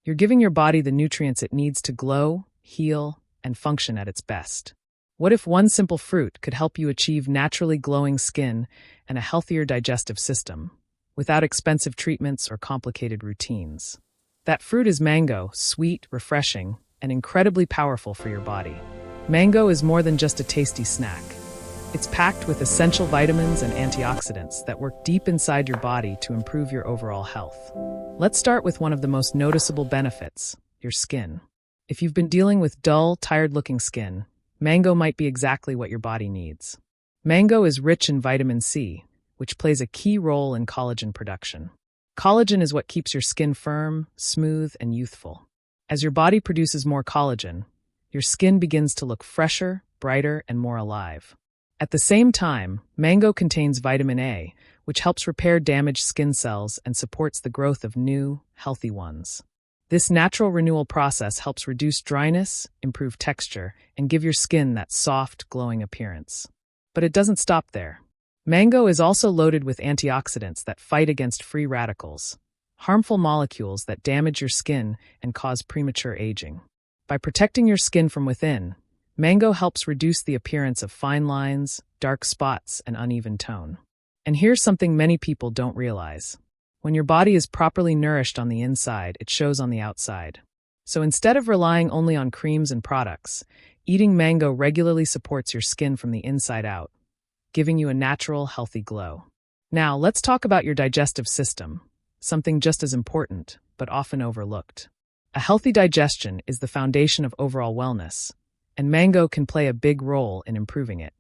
You're giving your body the nutrients it needs to glow, heal, and function at its best. What if one simple fruit could help you achieve naturally glowing skin and a healthier digestive system, without expensive treatments or complicated routines? That fruit is mango, sweet, refreshing, and incredibly powerful for your body. Mango is more than just a tasty snack. It's packed with essential vitamins and antioxidants that work deep inside your body to improve your overall health. Let's start with one of the most noticeable benefits, your skin. If you've been dealing with dull, tired-looking skin, mango might be exactly what your body needs. Mango is rich in vitamin C, which plays a key role in collagen production. Collagen is what keeps your skin firm, smooth, and youthful. As your body produces more collagen, your skin begins to look fresher, brighter, and more alive. At the same time, mango contains vitamin A, which helps repair damaged skin cells and supports the growth of new, healthy ones. This natural renewal process helps reduce dryness, improve texture, and give your skin that soft, glowing appearance. But it doesn't stop there. Mango is also loaded with antioxidants that fight against free radicals, harmful molecules that damage your skin and cause premature aging. By protecting your skin from within, mango helps reduce the appearance of fine lines, dark spots, and uneven tone. And here's something many people don't realize. When your body is properly nourished on the inside, it shows on the outside. So instead of relying only on creams and products, eating mango regularly supports your skin from the inside out, giving you a natural, healthy glow. Now, let's talk about your digestive system, something just as important, but often overlooked. A healthy digestion is the foundation of overall wellness, and mango can play a big role in improving it.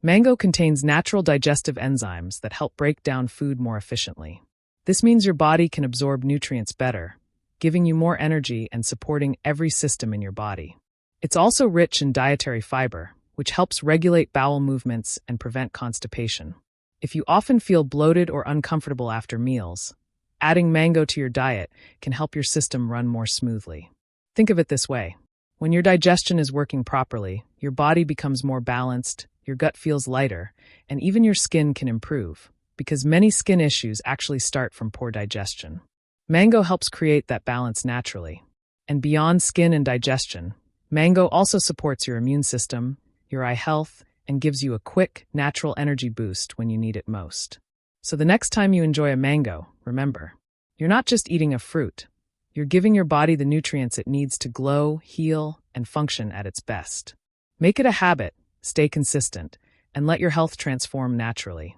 Mango contains natural digestive enzymes that help break down food more efficiently. This means your body can absorb nutrients better, giving you more energy and supporting every system in your body. It's also rich in dietary fiber, which helps regulate bowel movements and prevent constipation. If you often feel bloated or uncomfortable after meals, adding mango to your diet can help your system run more smoothly. Think of it this way. When your digestion is working properly, your body becomes more balanced, your gut feels lighter, and even your skin can improve, because many skin issues actually start from poor digestion. Mango helps create that balance naturally. And beyond skin and digestion, mango also supports your immune system, your eye health, and gives you a quick, natural energy boost when you need it most. So the next time you enjoy a mango, remember, you're not just eating a fruit. You're giving your body the nutrients it needs to glow, heal, and function at its best. Make it a habit, stay consistent, and let your health transform naturally.